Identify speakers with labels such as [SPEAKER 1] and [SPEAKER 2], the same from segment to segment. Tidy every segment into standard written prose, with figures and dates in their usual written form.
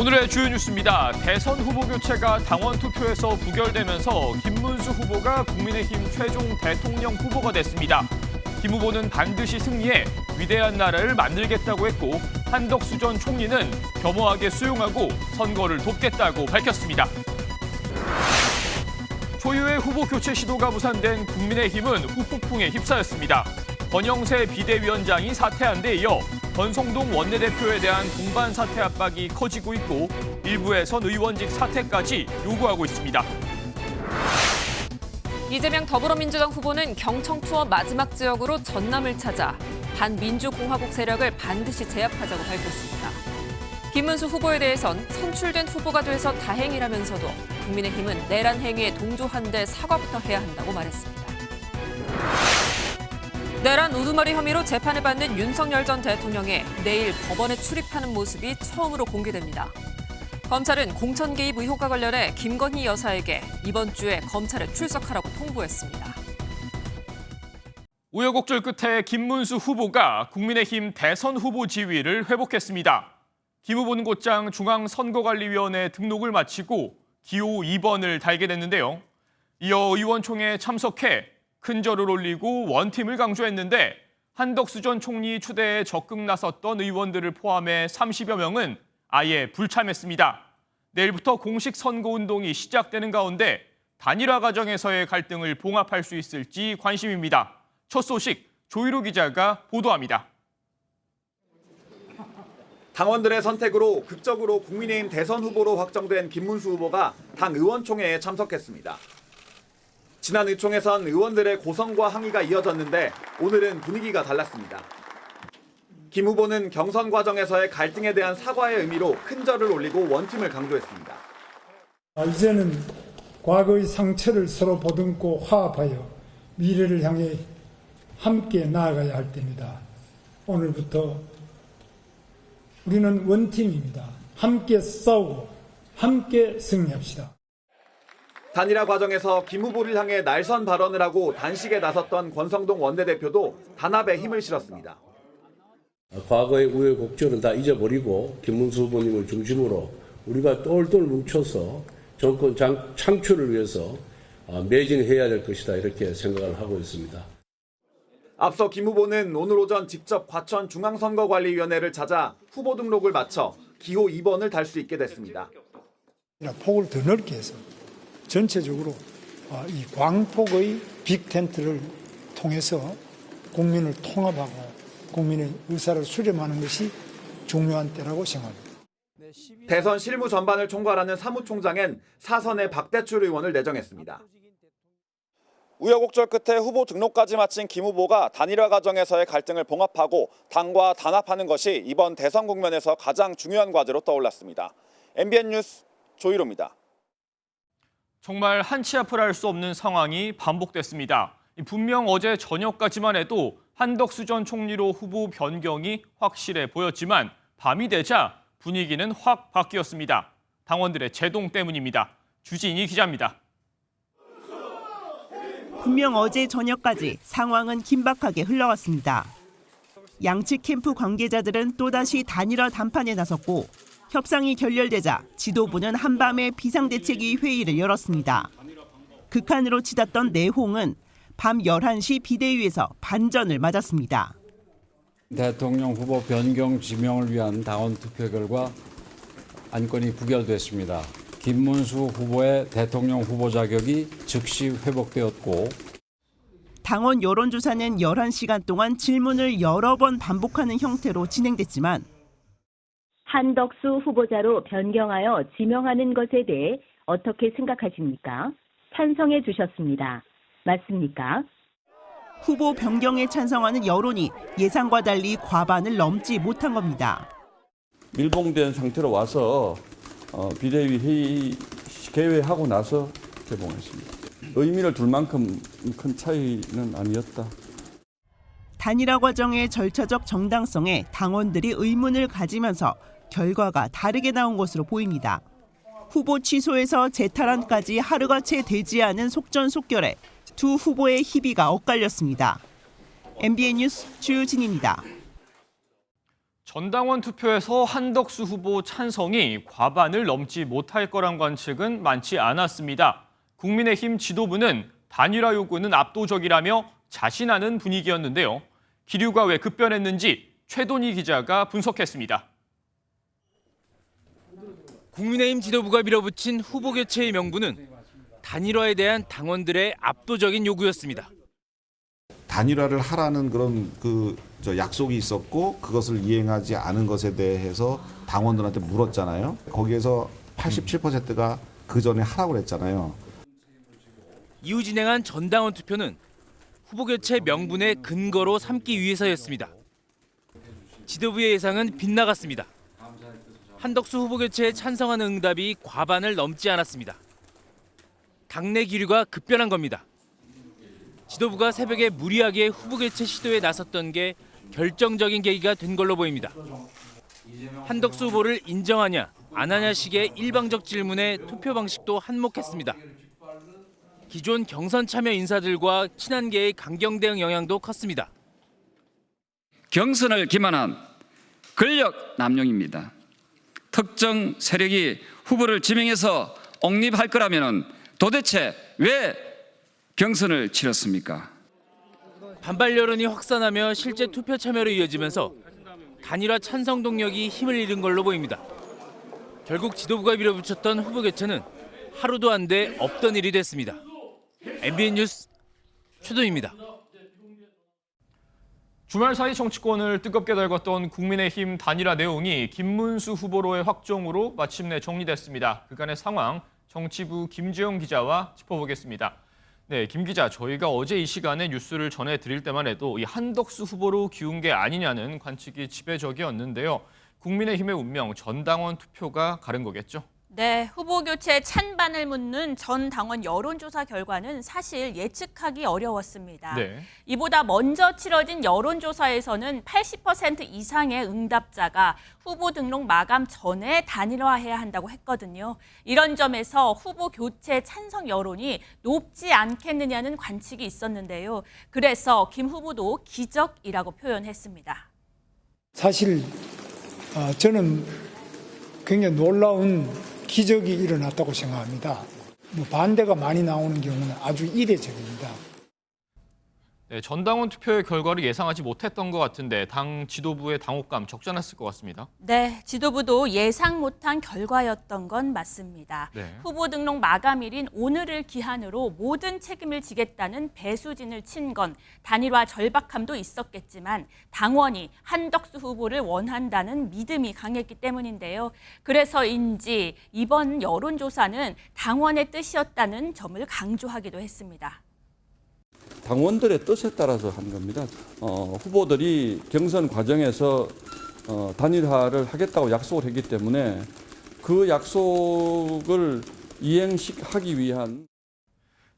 [SPEAKER 1] 오늘의 주요 뉴스입니다. 대선 후보 교체가 당원 투표에서 부결되면서 김문수 후보가 국민의힘 최종 대통령 후보가 됐습니다. 김 후보는 반드시 승리해 위대한 나라를 만들겠다고 했고 한덕수 전 총리는 겸허하게 수용하고 선거를 돕겠다고 밝혔습니다. 초유의 후보 교체 시도가 무산된 국민의힘은 후폭풍에 휩싸였습니다. 권영세 비대위원장이 사퇴한 데 이어 권성동 원내대표에 대한 동반 사퇴 압박이 커지고 있고 일부에선 의원직 사퇴까지 요구하고 있습니다.
[SPEAKER 2] 이재명 더불어민주당 후보는 경청 투어 마지막 지역으로 전남을 찾아 반민주공화국 세력을 반드시 제압하자고 밝혔습니다. 김문수 후보에 대해선 선출된 후보가 돼서 다행이라면서도 국민의힘은 내란 행위에 동조한 데 사과부터 해야 한다고 말했습니다. 내란 우두머리 혐의로 재판을 받는 윤석열 전 대통령이 내일 법원에 출입하는 모습이 처음으로 공개됩니다. 검찰은 공천 개입 의혹과 관련해 김건희 여사에게 이번 주에 검찰에 출석하라고 통보했습니다.
[SPEAKER 1] 우여곡절 끝에 김문수 후보가 국민의힘 대선 후보 지위를 회복했습니다. 김 후보는 곧장 중앙선거관리위원회 등록을 마치고 기호 2번을 달게 됐는데요. 이어 의원총회에 참석해 큰 절을 올리고 원팀을 강조했는데 한덕수 전 총리 추대에 적극 나섰던 의원들을 포함해 30여 명은 아예 불참했습니다. 내일부터 공식 선거운동이 시작되는 가운데 단일화 과정에서의 갈등을 봉합할 수 있을지 관심입니다. 첫 소식 조희로 기자가 보도합니다.
[SPEAKER 3] 당원들의 선택으로 극적으로 국민의힘 대선 후보로 확정된 김문수 후보가 당 의원총회에 참석했습니다. 지난 의총에선 의원들의 고성과 항의가 이어졌는데 오늘은 분위기가 달랐습니다. 김 후보는 경선 과정에서의 갈등에 대한 사과의 의미로 큰 절을 올리고 원팀을 강조했습니다.
[SPEAKER 4] 이제는 과거의 상처를 서로 보듬고 화합하여 미래를 향해 함께 나아가야 할 때입니다. 오늘부터 우리는 원팀입니다. 함께 싸우고 함께 승리합시다.
[SPEAKER 3] 단일화 과정에서 김 후보를 향해 날선 발언을 하고 단식에 나섰던 권성동 원내대표도 단합에 힘을 실었습니다.
[SPEAKER 5] 과거의 우여곡절은 다 잊어버리고 김문수 후보님을 중심으로 우리가 똘똘 뭉쳐서 정권 창출을 위해서 매진해야 될 것이다 이렇게 생각을 하고 있습니다.
[SPEAKER 3] 앞서 김 후보는 오늘 오전 직접 과천 중앙선거관리위원회를 찾아 후보 등록을 마쳐 기호 2번을 달 수 있게 됐습니다.
[SPEAKER 4] 폭을 더 넓게 해서 전체적으로 이 광폭의 빅텐트를 통해서 국민을 통합하고 국민의 의사를 수렴하는 것이 중요한 때라고 생각합니다.
[SPEAKER 3] 대선 실무 전반을 총괄하는 사무총장엔 사선의 박대출 의원을 내정했습니다. 우여곡절 끝에 후보 등록까지 마친 김 후보가 단일화 과정에서의 갈등을 봉합하고 당과 단합하는 것이 이번 대선 국면에서 가장 중요한 과제로 떠올랐습니다. MBN 뉴스 조희로입니다.
[SPEAKER 1] 정말 한치 앞을 알 수 없는 상황이 반복됐습니다. 분명 어제 저녁까지만 해도 한덕수 전 총리로 후보 변경이 확실해 보였지만 밤이 되자 분위기는 확 바뀌었습니다. 당원들의 제동 때문입니다. 주진희 기자입니다.
[SPEAKER 6] 분명 어제 저녁까지 상황은 긴박하게 흘러갔습니다. 양측 캠프 관계자들은 또다시 단일화談판에 나섰고 협상이 결렬되자 지도부는 한밤에 비상대책위 회의를 열었습니다. 극한으로 치닫던 내홍은 밤 11시 비대위에서 반전을 맞았습니다.
[SPEAKER 7] 대통령 후보 변경 지명을 위한 당원 투표 결과 안건이 부결됐습니다. 김문수 후보의 대통령 후보 자격이 즉시 회복되었고
[SPEAKER 6] 당원 여론조사는 11시간 동안 질문을 여러 번 반복하는 형태로 진행됐지만
[SPEAKER 8] 한덕수 후보자로 변경하여 지명하는 것에 대해 어떻게 생각하십니까? 찬성해 주셨습니다. 맞습니까?
[SPEAKER 6] 후보 변경에 찬성하는 여론이 예상과 달리 과반을 넘지 못한 겁니다.
[SPEAKER 9] 밀봉된 상태로 와서 비대위 회의 개회하고 나서 개봉했습니다. 의미를 둘 만큼 큰 차이는 아니었다.
[SPEAKER 6] 단일화 과정의 절차적 정당성에 당원들이 의문을 가지면서 결과가 다르게 나온 것으로 보입니다. 후보 취소에서 재탈환까지 하루가 채 되지 않은 속전속결에 두 후보의 희비가 엇갈렸습니다. MBN 뉴스 주진희입니다.
[SPEAKER 1] 전당원 투표에서 한덕수 후보 찬성이 과반을 넘지 못할 거란 관측은 많지 않았습니다. 국민의힘 지도부는 단일화 요구는 압도적이라며 자신하는 분위기였는데요. 기류가 왜 급변했는지 최돈희 기자가 분석했습니다.
[SPEAKER 10] 국민의힘 지도부가 밀어붙인 후보 교체의 명분은 단일화에 대한 당원들의 압도적인 요구였습니다.
[SPEAKER 11] 단일화를 하라는 그런 약속이 있었고 그것을 이행하지 않은 것에 대해서 당원들한테 물었잖아요. 거기에서 87%가 그 전에 하라고 그랬잖아요.
[SPEAKER 10] 이후 진행한 전당원 투표는 후보 교체 명분의 근거로 삼기 위해서였습니다. 지도부의 예상은 빗나갔습니다. 한덕수 후보 교체에 찬성하는 응답이 과반을 넘지 않았습니다. 당내 기류가 급변한 겁니다. 지도부가 새벽에 무리하게 후보 교체 시도에 나섰던 게 결정적인 계기가 된 걸로 보입니다. 한덕수 후보를 인정하냐 안 하냐 식의 일방적 질문에 투표 방식도 한몫했습니다. 기존 경선 참여 인사들과 친한계의 강경 대응 영향도 컸습니다.
[SPEAKER 12] 경선을 기만한 권력 남용입니다. 특정 세력이 후보를 지명해서 옹립할 거라면 도대체 왜 경선을 치렀습니까?
[SPEAKER 10] 반발 여론이 확산하며 실제 투표 참여로 이어지면서 단일화 찬성 동력이 힘을 잃은 걸로 보입니다. 결국 지도부가 밀어붙였던 후보 교체는 하루도 안 돼 없던 일이 됐습니다. MBN 뉴스 최돈입니다.
[SPEAKER 1] 주말 사이 정치권을 뜨겁게 달궜던 국민의힘 단일화 내용이 김문수 후보로의 확정으로 마침내 정리됐습니다. 그간의 상황 정치부 김주영 기자와 짚어보겠습니다. 네, 김 기자, 저희가 어제 이 시간에 뉴스를 전해드릴 때만 해도 이 한덕수 후보로 기운 게 아니냐는 관측이 지배적이었는데요. 국민의힘의 운명, 전당원 투표가 가른 거겠죠?
[SPEAKER 13] 네, 후보 교체 찬반을 묻는 전 당원 여론조사 결과는 사실 예측하기 어려웠습니다.
[SPEAKER 1] 네.
[SPEAKER 13] 이보다 먼저 치러진 여론조사에서는 80% 이상의 응답자가 후보 등록 마감 전에 단일화해야 한다고 했거든요. 이런 점에서 후보 교체 찬성 여론이 높지 않겠느냐는 관측이 있었는데요. 그래서 김 후보도 기적이라고 표현했습니다.
[SPEAKER 4] 사실 저는 굉장히 놀라운 기적이 일어났다고 생각합니다. 반대가 많이 나오는 경우는 아주 이례적입니다.
[SPEAKER 1] 네, 전당원 투표의 결과를 예상하지 못했던 것 같은데 당 지도부의 당혹감 적지 않았을 것 같습니다.
[SPEAKER 13] 네, 지도부도 예상 못한 결과였던 건 맞습니다.
[SPEAKER 1] 네.
[SPEAKER 13] 후보 등록 마감일인 오늘을 기한으로 모든 책임을 지겠다는 배수진을 친 건 단일화 절박함도 있었겠지만 당원이 한덕수 후보를 원한다는 믿음이 강했기 때문인데요. 그래서인지 이번 여론조사는 당원의 뜻이었다는 점을 강조하기도 했습니다.
[SPEAKER 9] 당원들의 뜻에 따라서 한 겁니다. 후보들이 경선 과정에서 단일화를 하겠다고 약속을 했기 때문에 그 약속을 이행하기 위한.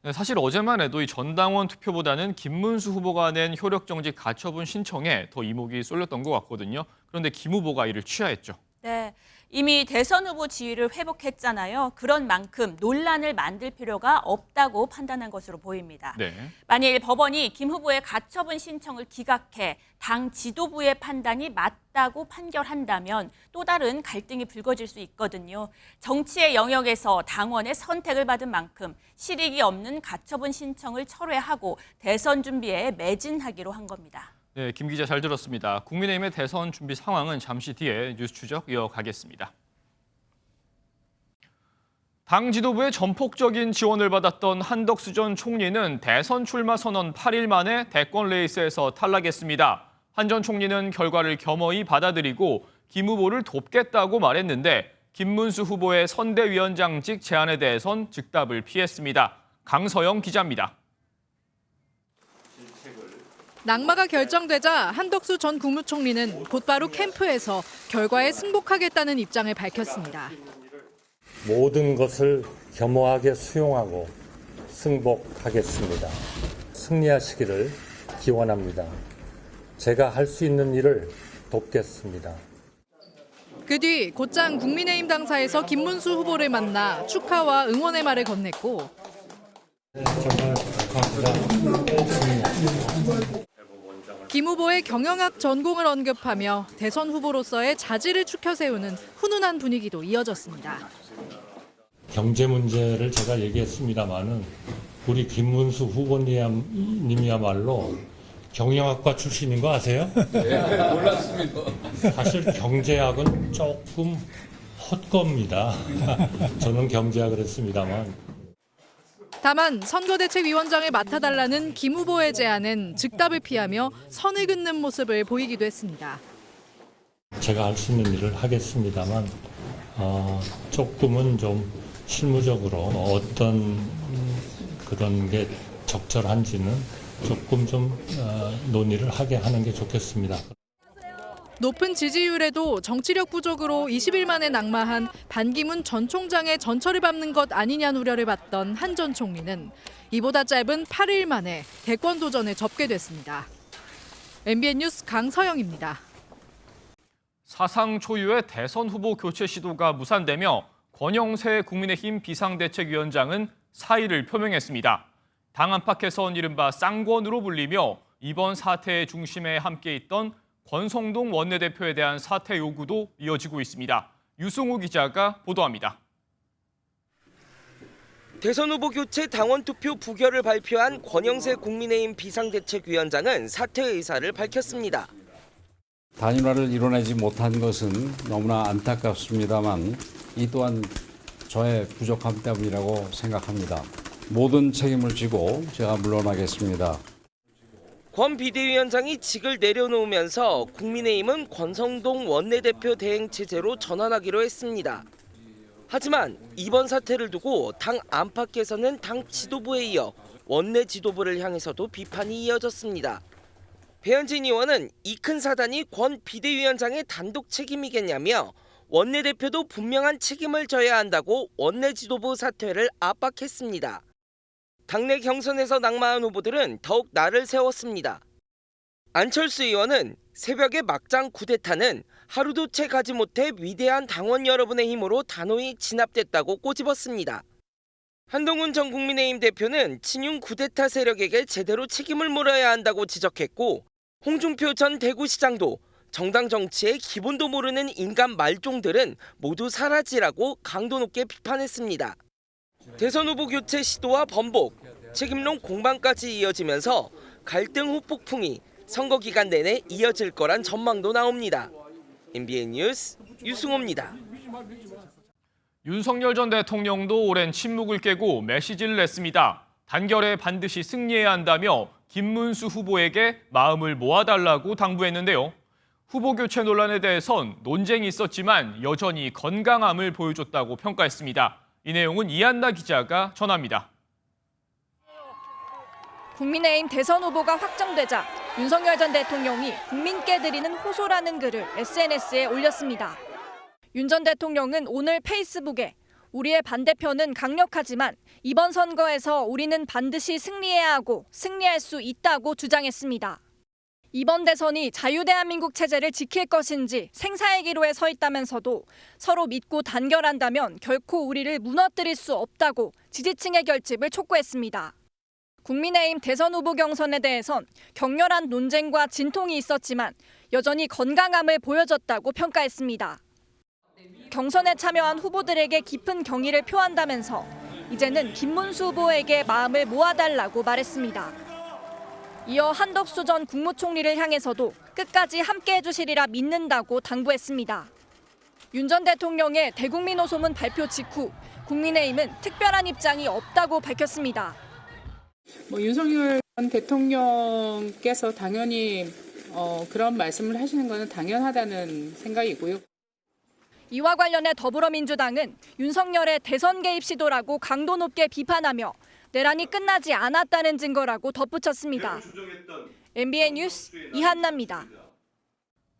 [SPEAKER 1] 네, 사실 어제만 해도 이 전당원 투표보다는 김문수 후보가 낸 효력정지 가처분 신청에 더 이목이 쏠렸던 것 같거든요. 그런데 김 후보가 이를 취하했죠.
[SPEAKER 13] 네, 이미 대선 후보 지위를 회복했잖아요. 그런 만큼 논란을 만들 필요가 없다고 판단한 것으로 보입니다.
[SPEAKER 1] 네.
[SPEAKER 13] 만일 법원이 김 후보의 가처분 신청을 기각해 당 지도부의 판단이 맞다고 판결한다면 또 다른 갈등이 불거질 수 있거든요. 정치의 영역에서 당원의 선택을 받은 만큼 실익이 없는 가처분 신청을 철회하고 대선 준비에 매진하기로 한 겁니다.
[SPEAKER 1] 네, 김 기자 잘 들었습니다. 국민의힘의 대선 준비 상황은 잠시 뒤에 뉴스 추적 이어가겠습니다. 당 지도부의 전폭적인 지원을 받았던 한덕수 전 총리는 대선 출마 선언 8일 만에 대권 레이스에서 탈락했습니다. 한 전 총리는 결과를 겸허히 받아들이고 김 후보를 돕겠다고 말했는데 김문수 후보의 선대위원장직 제안에 대해선 즉답을 피했습니다. 강서영 기자입니다.
[SPEAKER 14] 낙마가 결정되자 한덕수 전 국무총리는 곧바로 캠프에서 결과에 승복하겠다는 입장을 밝혔습니다.
[SPEAKER 15] 모든 것을 겸허하게 수용하고 승복하겠습니다. 승리하시기를 기원합니다. 제가 할 수 있는 일을 돕겠습니다.
[SPEAKER 14] 그 뒤 곧장 국민의힘 당사에서 김문수 후보를 만나 축하와 응원의 말을 건넸고
[SPEAKER 15] 정말 감사합니다.
[SPEAKER 14] 김 후보의 경영학 전공을 언급하며 대선 후보로서의 자질을 추켜 세우는 훈훈한 분위기도 이어졌습니다.
[SPEAKER 15] 경제 문제를 제가 얘기했습니다마는 우리 김문수 후보님이야말로 경영학과 출신인 거 아세요?
[SPEAKER 12] 네, 몰랐습니다.
[SPEAKER 15] 사실 경제학은 조금 헛겁니다. 저는 경제학을 했습니다만.
[SPEAKER 14] 다만 선거대책위원장을 맡아달라는 김 후보의 제안은 즉답을 피하며 선을 긋는 모습을 보이기도 했습니다.
[SPEAKER 15] 제가 할 수 있는 일을 하겠습니다만 조금은 좀 실무적으로 어떤 그런 게 적절한지는 조금 좀 논의를 하게 하는 게 좋겠습니다.
[SPEAKER 14] 높은 지지율에도 정치력 부족으로 20일 만에 낙마한 반기문 전 총장의 전철을 밟는 것 아니냐는 우려를 받던 한 전 총리는 이보다 짧은 8일 만에 대권 도전에 접게 됐습니다. MBN 뉴스 강서영입니다.
[SPEAKER 1] 사상 초유의 대선 후보 교체 시도가 무산되며 권영세 국민의힘 비상대책위원장은 사의를 표명했습니다. 당 안팎에선 이른바 쌍권으로 불리며 이번 사태의 중심에 함께 있던 권성동 원내대표에 대한 사퇴 요구도 이어지고 있습니다. 유승우 기자가 보도합니다.
[SPEAKER 16] 대선 후보 교체 당원 투표 부결을 발표한 권영세 국민의힘 비상대책위원장은 사퇴 의사를 밝혔습니다.
[SPEAKER 7] 단일화를 이뤄내지 못한 것은 너무나 안타깝습니다만 이 또한 저의 부족함 때문이라고 생각합니다. 모든 책임을 지고 제가 물러나겠습니다.
[SPEAKER 16] 권 비대위원장이 직을 내려놓으면서 국민의힘은 권성동 원내대표 대행 체제로 전환하기로 했습니다. 하지만 이번 사태를 두고 당 안팎에서는 당 지도부에 이어 원내 지도부를 향해서도 비판이 이어졌습니다. 배현진 의원은 이 큰 사단이 권 비대위원장의 단독 책임이겠냐며 원내대표도 분명한 책임을 져야 한다고 원내 지도부 사퇴를 압박했습니다. 당내 경선에서 낙마한 후보들은 더욱 날을 세웠습니다. 안철수 의원은 새벽의 막장 쿠데타는 하루도 채 가지 못해 위대한 당원 여러분의 힘으로 단호히 진압됐다고 꼬집었습니다. 한동훈 전 국민의힘 대표는 친윤 쿠데타 세력에게 제대로 책임을 물어야 한다고 지적했고 홍준표 전 대구시장도 정당 정치의 기본도 모르는 인간 말종들은 모두 사라지라고 강도 높게 비판했습니다. 대선 후보 교체 시도와 번복, 책임론 공방까지 이어지면서 갈등 후폭풍이 선거 기간 내내 이어질 거란 전망도 나옵니다. MBN 뉴스 유승호입니다.
[SPEAKER 1] 윤석열 전 대통령도 오랜 침묵을 깨고 메시지를 냈습니다. 단결에 반드시 승리해야 한다며 김문수 후보에게 마음을 모아달라고 당부했는데요. 후보 교체 논란에 대해선 논쟁이 있었지만 여전히 건강함을 보여줬다고 평가했습니다. 이 내용은 이한나 기자가 전합니다.
[SPEAKER 17] 국민의힘 대선 후보가 확정되자 윤석열 전 대통령이 국민께 드리는 호소라는 글을 SNS에 올렸습니다. 윤 전 대통령은 오늘 페이스북에 우리의 반대편은 강력하지만 이번 선거에서 우리는 반드시 승리해야 하고 승리할 수 있다고 주장했습니다. 이번 대선이 자유대한민국 체제를 지킬 것인지 생사의 기로에 서 있다면서도 서로 믿고 단결한다면 결코 우리를 무너뜨릴 수 없다고 지지층의 결집을 촉구했습니다. 국민의힘 대선 후보 경선에 대해선 격렬한 논쟁과 진통이 있었지만 여전히 건강함을 보여줬다고 평가했습니다. 경선에 참여한 후보들에게 깊은 경의를 표한다면서 이제는 김문수 후보에게 마음을 모아달라고 말했습니다. 이어 한덕수 전 국무총리를 향해서도 끝까지 함께해 주시리라 믿는다고 당부했습니다. 윤 전 대통령의 대국민 호소문 발표 직후 국민의힘은 특별한 입장이 없다고 밝혔습니다.
[SPEAKER 18] 윤석열 전 대통령께서 당연히 그런 말씀을 하시는 것은 당연하다는 생각이고요.
[SPEAKER 17] 이와 관련해 더불어민주당은 윤석열의 대선 개입 시도라고 강도 높게 비판하며 내란이 끝나지 않았다는 증거라고 덧붙였습니다. MBN 뉴스 이한나입니다.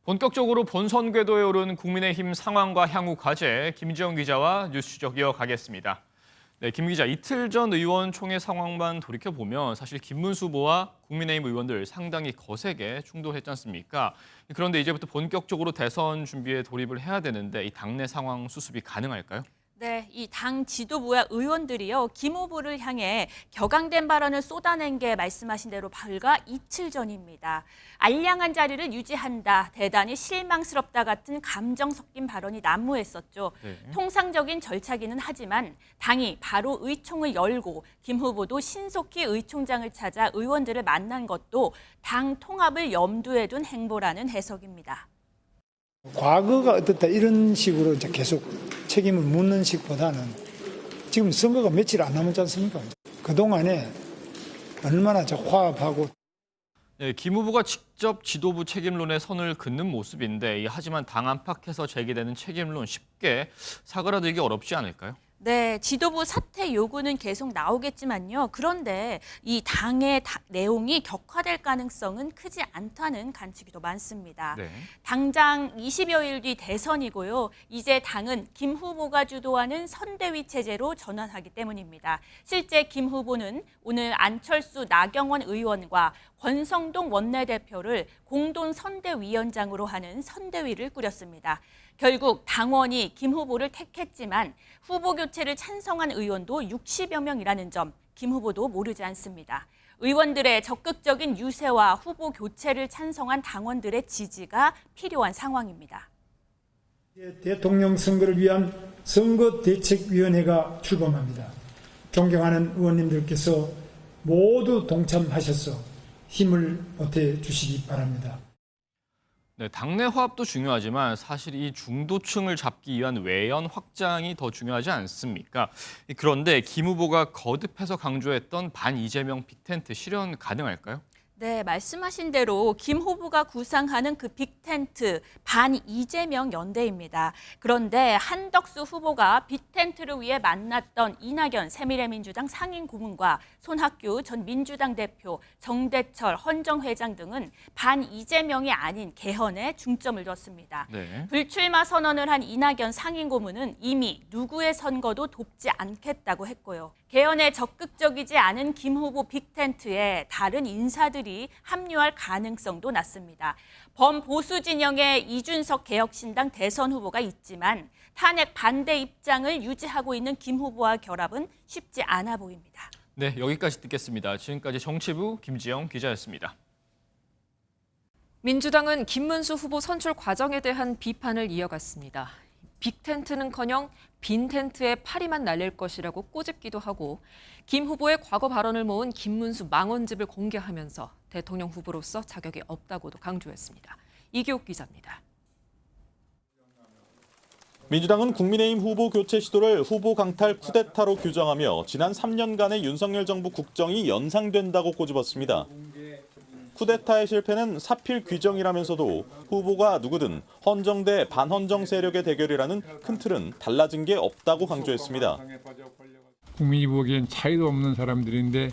[SPEAKER 1] 본격적으로 본선 궤도에 오른 국민의힘 상황과 향후 과제, 김지영 기자와 뉴스 추적 이어가겠습니다. 네, 김 기자, 이틀 전 의원총회 상황만 돌이켜보면 사실 김문수 후보와 국민의힘 의원들 상당히 거세게 충돌했지 않습니까? 그런데 이제부터 본격적으로 대선 준비에 돌입을 해야 되는데 이 당내 상황 수습이 가능할까요?
[SPEAKER 13] 네, 이 당 지도부와 의원들이요, 김 후보를 향해 격앙된 발언을 쏟아낸 게 말씀하신 대로 불과 이틀 전입니다. 알량한 자리를 유지한다, 대단히 실망스럽다 같은 감정 섞인 발언이 난무했었죠.
[SPEAKER 1] 네.
[SPEAKER 13] 통상적인 절차기는 하지만 당이 바로 의총을 열고 김 후보도 신속히 의총장을 찾아 의원들을 만난 것도 당 통합을 염두에 둔 행보라는 해석입니다.
[SPEAKER 4] 과거가 어떻다 이런 식으로 이제 계속 책임을 묻는 식보다는 지금 선거가 며칠 안 남았지 않습니까? 그동안에 얼마나 화합하고.
[SPEAKER 1] 네, 김 후보가 직접 지도부 책임론에 선을 긋는 모습인데 하지만 당 안팎에서 제기되는 책임론 쉽게 사그라들기 어렵지 않을까요?
[SPEAKER 13] 네, 지도부 사퇴 요구는 계속 나오겠지만요. 그런데 이 당의 내용이 격화될 가능성은 크지 않다는 관측이 많습니다.
[SPEAKER 1] 네.
[SPEAKER 13] 당장 20여일 뒤 대선이고요. 이제 당은 김 후보가 주도하는 선대위 체제로 전환하기 때문입니다. 실제 김 후보는 오늘 안철수, 나경원 의원과 권성동 원내대표를 공동 선대위원장으로 하는 선대위를 꾸렸습니다. 결국 당원이 김 후보를 택했지만 후보 교체를 찬성한 의원도 60여 명이라는 점 김 후보도 모르지 않습니다. 의원들의 적극적인 유세와 후보 교체를 찬성한 당원들의 지지가 필요한 상황입니다.
[SPEAKER 4] 대통령 선거를 위한 선거대책위원회가 출범합니다. 존경하는 의원님들께서 모두 동참하셔서 힘을 보태 주시기 바랍니다.
[SPEAKER 1] 네, 당내 화합도 중요하지만 사실 이 중도층을 잡기 위한 외연 확장이 더 중요하지 않습니까? 그런데 김 후보가 거듭해서 강조했던 반 이재명 빅텐트 실현 가능할까요?
[SPEAKER 13] 네, 말씀하신 대로 김 후보가 구상하는 그 빅텐트 반 이재명 연대입니다. 그런데 한덕수 후보가 빅텐트를 위해 만났던 이낙연 새미래민주당 상임고문과 손학규 전 민주당 대표, 정대철 헌정회장 등은 반 이재명이 아닌 개헌에 중점을 뒀습니다.
[SPEAKER 1] 네.
[SPEAKER 13] 불출마 선언을 한 이낙연 상임고문은 이미 누구의 선거도 돕지 않겠다고 했고요. 개헌에 적극적이지 않은 김 후보 빅텐트에 다른 인사들이 합류할 가능성도 낮습니다. 범보수 진영의 이준석 개혁신당 대선 후보가 있지만 탄핵 반대 입장을 유지하고 있는 김 후보와 결합은 쉽지 않아 보입니다.
[SPEAKER 1] 네, 여기까지 듣겠습니다. 지금까지 정치부 김지영 기자였습니다.
[SPEAKER 2] 민주당은 김문수 후보 선출 과정에 대한 비판을 이어갔습니다. 빅텐트는커녕 빈 텐트에 파리만 날릴 것이라고 꼬집기도 하고 김 후보의 과거 발언을 모은 김문수 망언집을 공개하면서 대통령 후보로서 자격이 없다고도 강조했습니다. 이기옥 기자입니다.
[SPEAKER 19] 민주당은 국민의힘 후보 교체 시도를 후보 강탈 쿠데타로 규정하며 지난 3년간의 윤석열 정부 국정이 연상된다고 꼬집었습니다. 쿠데타의 실패는 사필 규정이라면서도 후보가 누구든 헌정 대 반헌정 세력의 대결이라는 큰 틀은 달라진 게 없다고 강조했습니다.
[SPEAKER 20] 국민이 보기엔 차이도 없는 사람들인데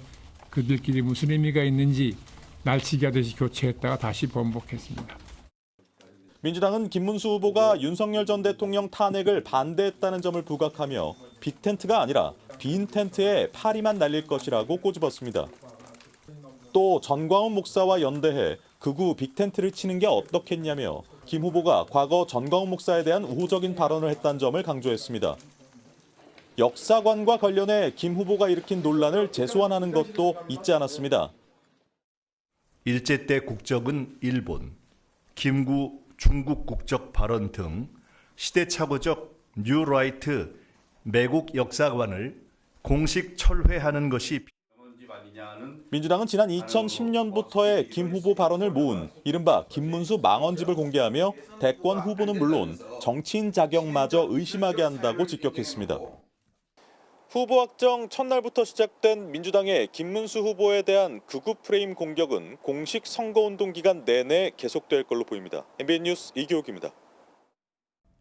[SPEAKER 20] 그들끼리 무슨 의미가 있는지 날치기 하듯이 교체했다가 다시 번복했습니다.
[SPEAKER 19] 민주당은 김문수 후보가 윤석열 전 대통령 탄핵을 반대했다는 점을 부각하며 빅텐트가 아니라 빈 텐트에 파리만 날릴 것이라고 꼬집었습니다. 또 전광훈 목사와 연대해 극우 빅텐트를 치는 게 어떻겠냐며 김 후보가 과거 전광훈 목사에 대한 우호적인 발언을 했다는 점을 강조했습니다. 역사관과 관련해 김 후보가 일으킨 논란을 재소환하는 것도 잊지 않았습니다.
[SPEAKER 21] 일제 때 국적은 일본, 김구 중국 국적 발언 등 시대착오적 뉴라이트 매국 역사관을 공식 철회하는 것이
[SPEAKER 19] 민주당은 지난 2010년부터의 김 후보 발언을 모은 이른바 김문수 망언집을 공개하며 대권 후보는 물론 정치인 자격마저 의심하게 한다고 직격했습니다. 후보 확정 첫날부터 시작된 민주당의 김문수 후보에 대한 극우 프레임 공격은 공식 선거운동 기간 내내 계속될 걸로 보입니다. MBN 뉴스 이기옥입니다.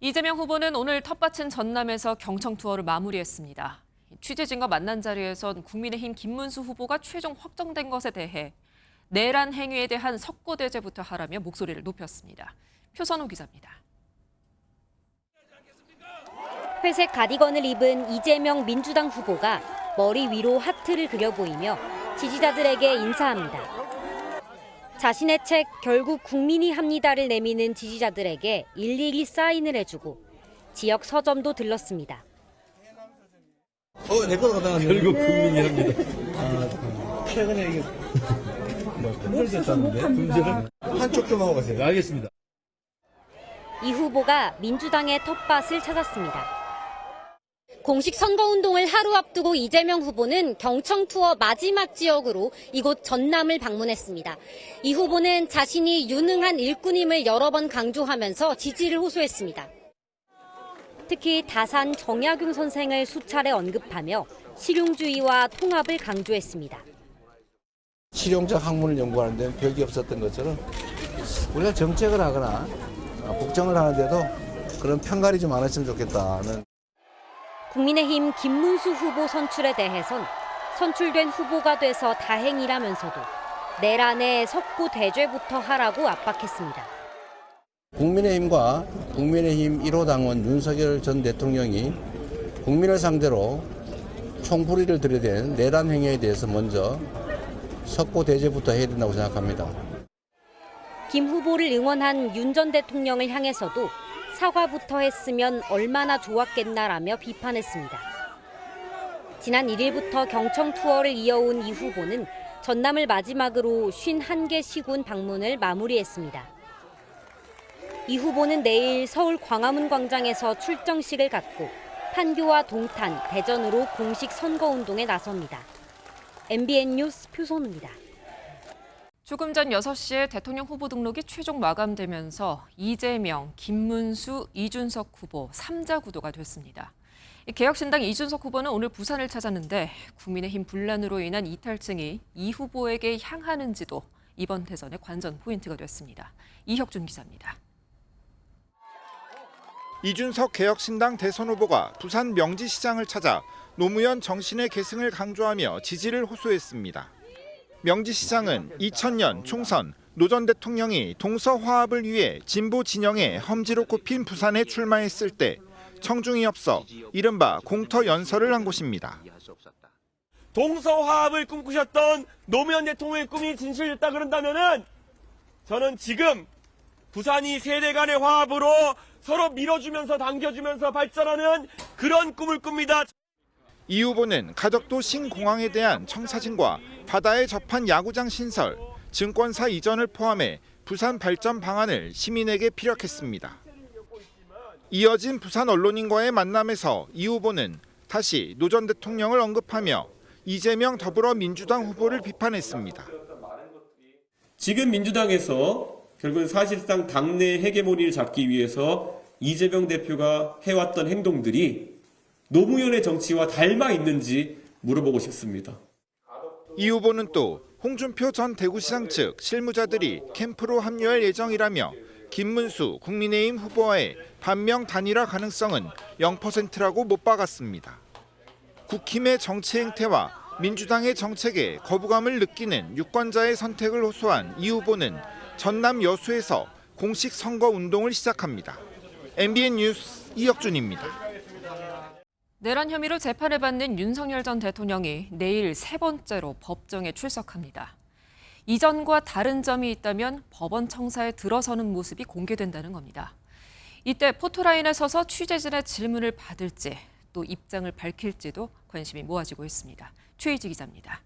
[SPEAKER 2] 이재명 후보는 오늘 텃밭인 전남에서 경청 투어를 마무리했습니다. 취재진과 만난 자리에선 국민의힘 김문수 후보가 최종 확정된 것에 대해 내란 행위에 대한 석고대죄부터 하라며 목소리를 높였습니다. 표선호 기자입니다.
[SPEAKER 22] 회색 가디건을 입은 이재명 민주당 후보가 머리 위로 하트를 그려 보이며 지지자들에게 인사합니다. 자신의 책 결국 국민이 합니다를 내미는 지지자들에게 일일이 사인을 해주고 지역 서점도 들렀습니다.
[SPEAKER 3] 내 거가 나왔네. 결국 국민이 합니다. 최근에 이게 분절됐다는데 분절을 한쪽 좀 하고 가세요. 알겠습니다.
[SPEAKER 22] 이 후보가 민주당의 텃밭을 찾았습니다. 공식 선거운동을 하루 앞두고 이재명 후보는 경청 투어 마지막 지역으로 이곳 전남을 방문했습니다. 이 후보는 자신이 유능한 일꾼임을 여러 번 강조하면서 지지를 호소했습니다. 특히 다산 정약용 선생을 수차례 언급하며 실용주의와 통합을 강조했습니다.
[SPEAKER 3] 실용적 학문을 연구하는 데는 벽이 없었던 것처럼 우리가 정책을 하거나 국정을 하는데도 그런 편갈이 좀 안 했으면 좋겠다는.
[SPEAKER 22] 국민의힘 김문수 후보 선출에 대해선 선출된 후보가 돼서 다행이라면서도 내란의 석고 대죄부터 하라고 압박했습니다.
[SPEAKER 3] 국민의힘과 국민의힘 1호 당원 윤석열 전 대통령이 국민을 상대로 총부리를 들이댄 내란 행위에 대해서 먼저 석고 대죄부터 해야 된다고 생각합니다.
[SPEAKER 22] 김 후보를 응원한 윤 전 대통령을 향해서도 사과부터 했으면 얼마나 좋았겠나라며 비판했습니다. 지난 1일부터 경청 투어를 이어온 이 후보는 전남을 마지막으로 51개 시군 방문을 마무리했습니다. 이 후보는 내일 서울 광화문 광장에서 출정식을 갖고 판교와 동탄, 대전으로 공식 선거운동에 나섭니다. MBN 뉴스 표선우입니다.
[SPEAKER 2] 조금 전 6시에 대통령 후보 등록이 최종 마감되면서 이재명, 김문수, 이준석 후보 3자 구도가 됐습니다. 개혁신당 이준석 후보는 오늘 부산을 찾았는데 국민의힘 분란으로 인한 이탈증이 이 후보에게 향하는지도 이번 대선의 관전 포인트가 됐습니다. 이혁준 기자입니다.
[SPEAKER 5] 이준석 개혁신당 대선 후보가 부산 명지시장을 찾아 노무현 정신의 계승을 강조하며 지지를 호소했습니다. 명지시장은 2000년 총선 노 전 대통령이 동서화합을 위해 진보 진영의 험지로 꼽힌 부산에 출마했을 때 청중이 없어 이른바 공터 연설을 한 곳입니다.
[SPEAKER 23] 동서화합을 꿈꾸셨던 노무현 대통령의 꿈이 진실됐다 그런다면은 저는 지금 부산이 세대 간의 화합으로 서로 밀어주면서 당겨주면서 발전하는 그런 꿈을 꿉니다.
[SPEAKER 5] 이 후보는 가덕도 신공항에 대한 청사진과 바다에 접한 야구장 신설, 증권사 이전을 포함해 부산 발전 방안을 시민에게 피력했습니다. 이어진 부산 언론인과의 만남에서 이 후보는 다시 노 전 대통령을 언급하며 이재명 더불어민주당 후보를 비판했습니다.
[SPEAKER 23] 지금 민주당에서 결국은 사실상 당내 헤게모니를 잡기 위해서 이재명 대표가 해왔던 행동들이 노무현의 정치와 닮아 있는지 물어보고 싶습니다.
[SPEAKER 5] 이 후보는 또 홍준표 전 대구시장 측 실무자들이 캠프로 합류할 예정이라며 김문수 국민의힘 후보와의 반명 단일화 가능성은 0%라고 못 박았습니다. 국힘의 정치 행태와 민주당의 정책에 거부감을 느끼는 유권자의 선택을 호소한 이 후보는 전남 여수에서 공식 선거 운동을 시작합니다. MBN 뉴스 이혁준입니다.
[SPEAKER 2] 내란 혐의로 재판을 받는 윤석열 전 대통령이 내일 세 번째로 법정에 출석합니다. 이전과 다른 점이 있다면 법원 청사에 들어서는 모습이 공개된다는 겁니다. 이때 포토라인에 서서 취재진의 질문을 받을지 또 입장을 밝힐지도 관심이 모아지고 있습니다. 최희지 기자입니다.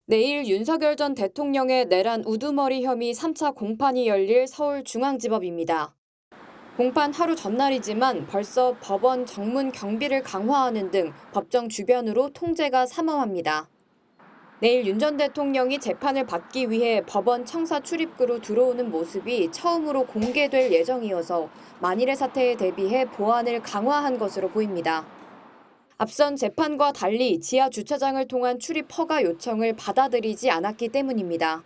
[SPEAKER 24] 내일 윤석열 전 대통령의 내란 우두머리 혐의 3차 공판이 열릴 서울중앙지법입니다. 공판 하루 전날이지만 벌써 법원 정문 경비를 강화하는 등 법정 주변으로 통제가 삼엄합니다. 내일 윤 전 대통령이 재판을 받기 위해 법원 청사 출입구로 들어오는 모습이 처음으로 공개될 예정이어서 만일의 사태에 대비해 보안을 강화한 것으로 보입니다. 앞선 재판과 달리 지하 주차장을 통한 출입 허가 요청을 받아들이지 않았기 때문입니다.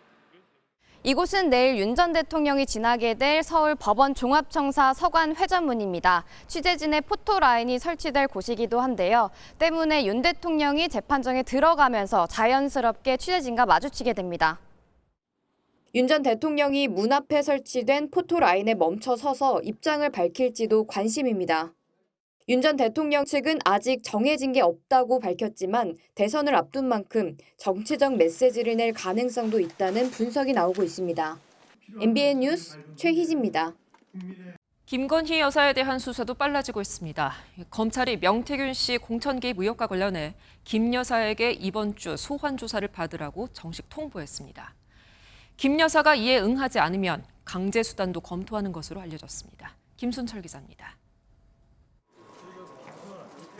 [SPEAKER 24] 이곳은 내일 윤 전 대통령이 지나게 될 서울 법원 종합청사 서관 회전문입니다. 취재진의 포토라인이 설치될 곳이기도 한데요. 때문에 윤 대통령이 재판정에 들어가면서 자연스럽게 취재진과 마주치게 됩니다. 윤 전 대통령이 문 앞에 설치된 포토라인에 멈춰 서서 입장을 밝힐지도 관심입니다. 윤 전 대통령 측은 아직 정해진 게 없다고 밝혔지만 대선을 앞둔 만큼 정치적 메시지를 낼 가능성도 있다는 분석이 나오고 있습니다. MBN 뉴스 최희지입니다.
[SPEAKER 2] 김건희 여사에 대한 수사도 빨라지고 있습니다. 검찰이 명태균 씨 공천 개입 의혹과 관련해 김 여사에게 이번 주 소환 조사를 받으라고 정식 통보했습니다. 김 여사가 이에 응하지 않으면 강제 수단도 검토하는 것으로 알려졌습니다. 김순철 기자입니다.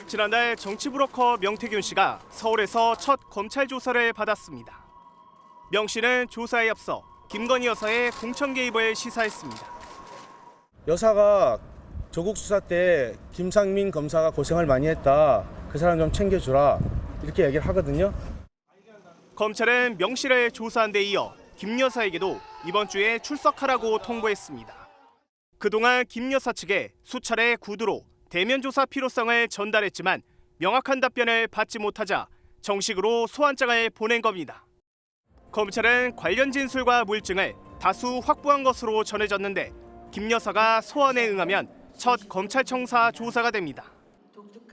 [SPEAKER 6] 지난달 정치브로커 명태균 씨가 서울에서 첫 검찰 조사를 받았습니다. 명 씨는 조사에 앞서 김건희 여사의 공천 개입을 시사했습니다.
[SPEAKER 8] 여사가 조국 수사 때 김상민 검사가 고생을 많이 했다. 그 사람 좀 챙겨주라. 이렇게 얘기를 하거든요.
[SPEAKER 6] 검찰은 명 씨를 조사한 데 이어 김 여사에게도 이번 주에 출석하라고 통보했습니다. 그동안 김 여사 측에 수차례 구두로 대면 조사 필요성을 전달했지만 명확한 답변을 받지 못하자 정식으로 소환장을 보낸 겁니다. 검찰은 관련 진술과 물증을 다수 확보한 것으로 전해졌는데 김 여사가 소환에 응하면 첫 검찰청사 조사가 됩니다.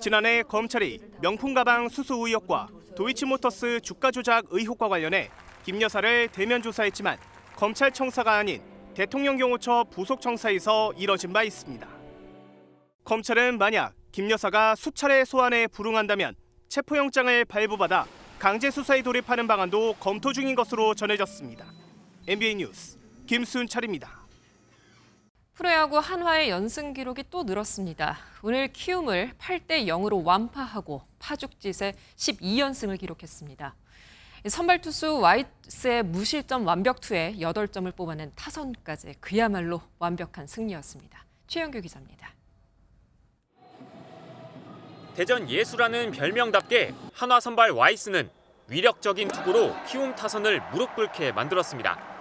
[SPEAKER 6] 지난해 검찰이 명품 가방 수수 의혹과 도이치모터스 주가 조작 의혹과 관련해 김 여사를 대면 조사했지만 검찰청사가 아닌 대통령경호처 부속청사에서 이뤄진 바 있습니다. 검찰은 만약 김 여사가 수차례 소환에 불응한다면 체포영장을 발부받아 강제 수사에 돌입하는 방안도 검토 중인 것으로 전해졌습니다. MBN 뉴스 김순철입니다.
[SPEAKER 2] 프로야구 한화의 연승 기록이 또 늘었습니다. 오늘 키움을 8대0으로 완파하고 파죽짓에 12연승을 기록했습니다. 선발 투수 와이스의 무실점 완벽투에 8점을 뽑아낸 타선까지 그야말로 완벽한 승리였습니다. 최영규 기자입니다.
[SPEAKER 10] 대전 예수라는 별명답게 한화 선발 와이스는 위력적인 투구로 키움 타선을 무릎 꿇게 만들었습니다.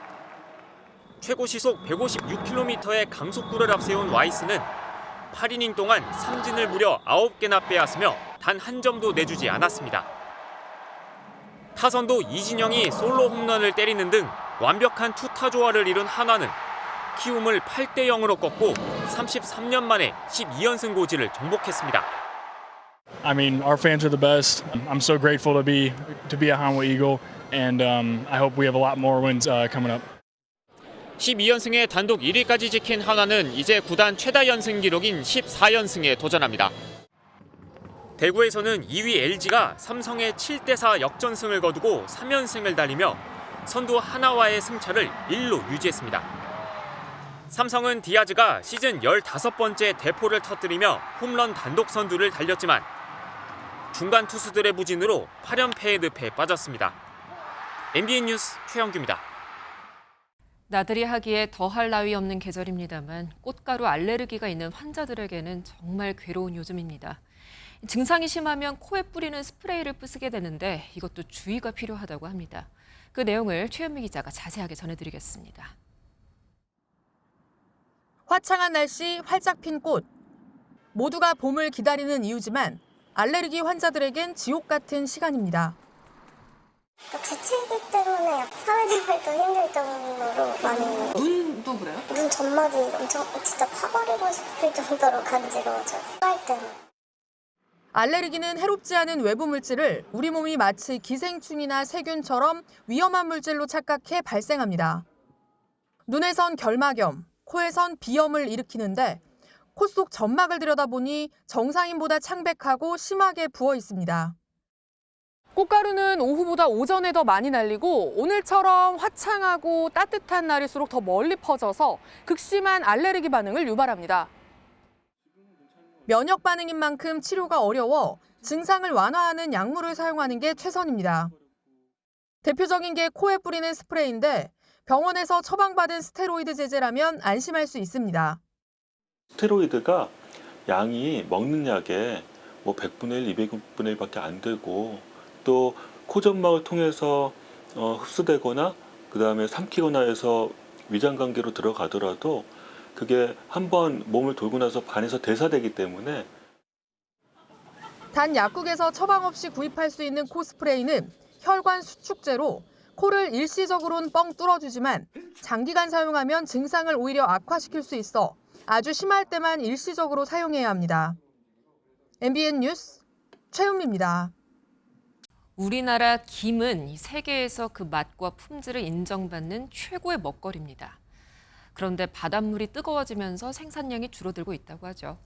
[SPEAKER 10] 최고 시속 156km의 강속구를 앞세운 와이스는 8이닝 동안 삼진을 무려 9개나 빼앗으며 단 한 점도 내주지 않았습니다. 타선도 이진영이 솔로 홈런을 때리는 등 완벽한 투타 조화를 이룬 한화는 키움을 8대0으로 꺾고 33년 만에 12연승 고지를 정복했습니다.
[SPEAKER 11] I mean, our fans are the best. I'm so grateful to be a Hanwha Eagle, and I hope we have a lot more wins coming up.
[SPEAKER 10] 12연승에 단독 1위까지 지킨 한화는 이제 구단 최다 연승 기록인 14연승에 도전합니다. 대구에서는 2위 LG가 삼성의 7대4 역전승을 거두고 3연승을 달리며 선두 하나와의 승차를 1로 유지했습니다. 삼성은 디아즈가 시즌 15번째 대포를 터뜨리며 홈런 단독 선두를 달렸지만 중간 투수들의 부진으로 8연패의 늪에 빠졌습니다. MBN 뉴스 최영규입니다.
[SPEAKER 2] 나들이 하기에 더할 나위 없는 계절입니다만 꽃가루 알레르기가 있는 환자들에게는 정말 괴로운 요즘입니다. 증상이 심하면 코에 뿌리는 스프레이를 쓰게 되는데 이것도 주의가 필요하다고 합니다. 그 내용을 최현미 기자가 자세하게 전해드리겠습니다.
[SPEAKER 25] 화창한 날씨, 활짝 핀 꽃. 모두가 봄을 기다리는 이유지만 알레르기 환자들에겐 지옥 같은 시간입니다.
[SPEAKER 26] 재채기 때문에 사회생활도 힘들 정도로 많이.
[SPEAKER 25] 눈도 그래요?
[SPEAKER 26] 눈 점막이 엄청 진짜 파버리고 싶을 정도로 간지러워져요. 할 때는.
[SPEAKER 25] 알레르기는 해롭지 않은 외부 물질을 우리 몸이 마치 기생충이나 세균처럼 위험한 물질로 착각해 발생합니다. 눈에선 결막염, 코에선 비염을 일으키는데 코 속 점막을 들여다보니 정상인보다 창백하고 심하게 부어 있습니다.
[SPEAKER 14] 꽃가루는 오후보다 오전에 더 많이 날리고 오늘처럼 화창하고 따뜻한 날일수록 더 멀리 퍼져서 극심한 알레르기 반응을 유발합니다.
[SPEAKER 25] 면역 반응인 만큼 치료가 어려워 증상을 완화하는 약물을 사용하는 게 최선입니다. 대표적인 게 코에 뿌리는 스프레이인데 병원에서 처방받은 스테로이드 제제라면 안심할 수 있습니다.
[SPEAKER 27] 스테로이드가 양이 먹는 약의 100분의 1, 200분의 1밖에 안 되고 또 코점막을 통해서 흡수되거나 그다음에 삼키거나 해서 위장관계로 들어가더라도 그게 한번 몸을 돌고 나서 반에서 대사되기 때문에
[SPEAKER 25] 단 약국에서 처방 없이 구입할 수 있는 코스프레이는 혈관 수축제로 코를 일시적으로는 뻥 뚫어주지만 장기간 사용하면 증상을 오히려 악화시킬 수 있어 아주 심할 때만 일시적으로 사용해야 합니다. MBN 뉴스 최은미입니다.
[SPEAKER 2] 우리나라 김은 세계에서 그 맛과 품질을 인정받는 최고의 먹거리입니다. 그런데 바닷물이 뜨거워지면서 생산량이 줄어들고 있다고 하죠.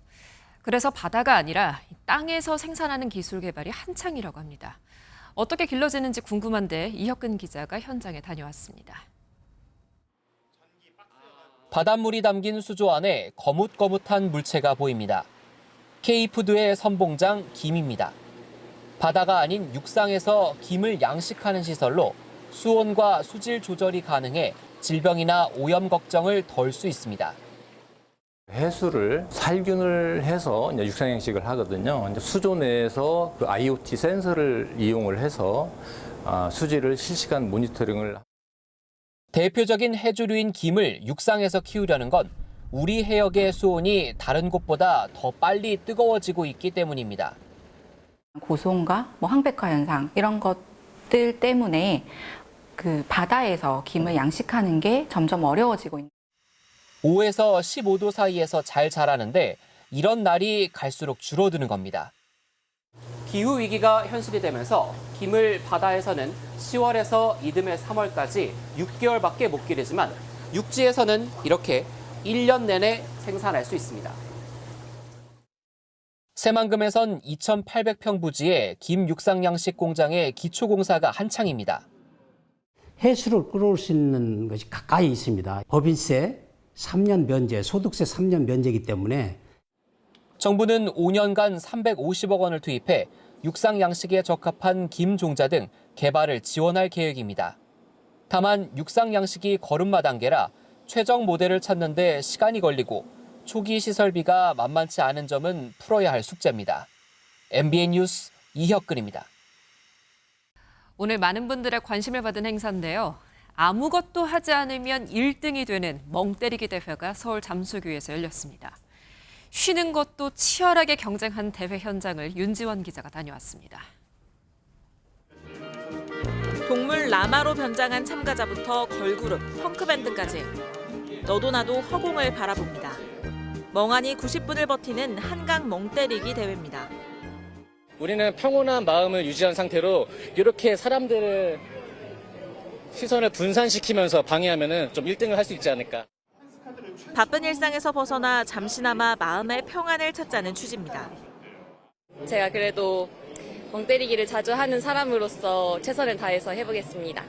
[SPEAKER 2] 그래서 바다가 아니라 땅에서 생산하는 기술 개발이 한창이라고 합니다. 어떻게 길러지는지 궁금한데 이혁근 기자가 현장에 다녀왔습니다.
[SPEAKER 7] 바닷물이 담긴 수조 안에 거뭇거뭇한 물체가 보입니다. K푸드의 선봉장 김입니다. 바다가 아닌 육상에서 김을 양식하는 시설로 수온과 수질 조절이 가능해 질병이나 오염 걱정을 덜 수 있습니다.
[SPEAKER 9] 해수를 살균을 해서 이제 육상 양식을 하거든요. 이제 수조 내에서 그 IoT 센서를 이용을 해서 수질을 실시간 모니터링을.
[SPEAKER 7] 대표적인 해조류인 김을 육상에서 키우려는 건 우리 해역의 수온이 다른 곳보다 더 빨리 뜨거워지고 있기 때문입니다.
[SPEAKER 12] 고수온과 항백화 현상 이런 것들 때문에 그 바다에서 김을 양식하는 게 점점 어려워지고 있는.
[SPEAKER 7] 5에서 15도 사이에서 잘 자라는데 이런 날이 갈수록 줄어드는 겁니다. 기후 위기가 현실이 되면서 김을 바다에서는 10월에서 이듬해 3월까지 6개월밖에 못 기르지만 육지에서는 이렇게 1년 내내 생산할 수 있습니다. 새만금에선 2,800평 부지의 김 육상 양식 공장의 기초 공사가 한창입니다.
[SPEAKER 15] 해수를 끌어올 수 있는 것이 가까이 있습니다. 법인세 3년 면제, 소득세 3년 면제이기 때문에
[SPEAKER 7] 정부는 5년간 350억 원을 투입해 육상 양식에 적합한 김 종자 등 개발을 지원할 계획입니다. 다만 육상 양식이 걸음마 단계라 최적 모델을 찾는 데 시간이 걸리고 초기 시설비가 만만치 않은 점은 풀어야 할 숙제입니다. MBN 뉴스 이혁근입니다.
[SPEAKER 2] 오늘 많은 분들의 관심을 받은 행사인데요. 아무것도 하지 않으면 1등이 되는 멍때리기 대회가 서울 잠수교에서 열렸습니다. 쉬는 것도 치열하게 경쟁한 대회 현장을 윤지원 기자가 다녀왔습니다.
[SPEAKER 16] 동물 라마로 변장한 참가자부터 걸그룹, 펑크밴드까지 너도 나도 허공을 바라봅니다. 멍하니 90분을 버티는 한강 멍때리기 대회입니다.
[SPEAKER 17] 우리는 평온한 마음을 유지한 상태로 이렇게 사람들을 시선을 분산시키면서 방해하면 좀 1등을 할 수 있지 않을까.
[SPEAKER 16] 바쁜 일상에서 벗어나 잠시나마 마음의 평안을 찾자는 취지입니다.
[SPEAKER 18] 제가 그래도 멍때리기를 자주 하는 사람으로서 최선을 다해서 해보겠습니다.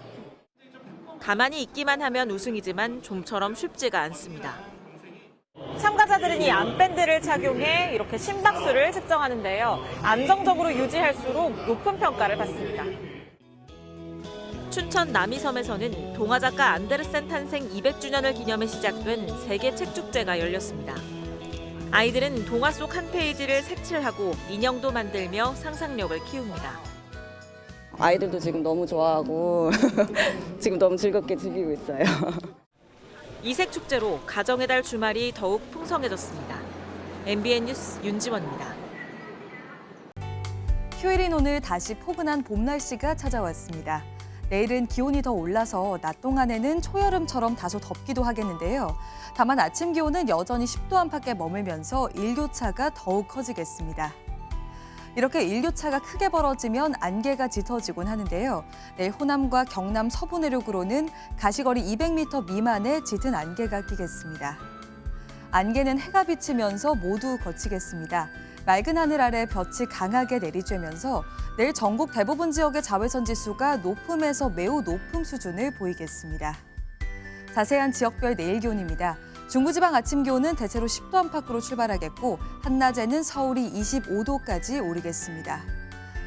[SPEAKER 16] 가만히 있기만 하면 우승이지만 좀처럼 쉽지가 않습니다. 참가자들은 이 암밴드를 착용해 이렇게 심박수를 측정하는데요. 안정적으로 유지할수록 높은 평가를 받습니다. 춘천 남이섬에서는 동화작가 안데르센 탄생 200주년을 기념해 시작된 세계 책축제가 열렸습니다. 아이들은 동화 속 한 페이지를 색칠하고 인형도 만들며 상상력을 키웁니다.
[SPEAKER 18] 아이들도 지금 너무 좋아하고 지금 너무 즐겁게 즐기고 있어요.
[SPEAKER 16] 이색 축제로 가정의 달 주말이 더욱 풍성해졌습니다. MBN 뉴스 윤지원입니다.
[SPEAKER 28] 휴일인 오늘 다시 포근한 봄 날씨가 찾아왔습니다. 내일은 기온이 더 올라서 낮 동안에는 초여름처럼 다소 덥기도 하겠는데요. 다만 아침 기온은 여전히 10도 안팎에 머물면서 일교차가 더욱 커지겠습니다. 이렇게 일교차가 크게 벌어지면 안개가 짙어지곤 하는데요. 내일 호남과 경남 서부 내륙으로는 가시거리 200m 미만의 짙은 안개가 끼겠습니다. 안개는 해가 비치면서 모두 거치겠습니다. 맑은 하늘 아래 볕이 강하게 내리쬐면서 내일 전국 대부분 지역의 자외선 지수가 높음에서 매우 높음 수준을 보이겠습니다. 자세한 지역별 내일 기온입니다. 중부지방 아침 기온은 대체로 10도 안팎으로 출발하겠고 한낮에는 서울이 25도까지 오르겠습니다.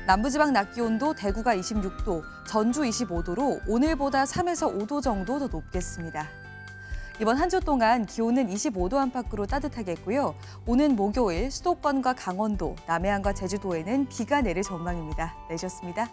[SPEAKER 28] 남부지방 낮 기온도 대구가 26도, 전주 25도로 오늘보다 3에서 5도 정도 더 높겠습니다. 이번 한 주 동안 기온은 25도 안팎으로 따뜻하겠고요. 오는 목요일 수도권과 강원도, 남해안과 제주도에는 비가 내릴 전망입니다. 내셨습니다.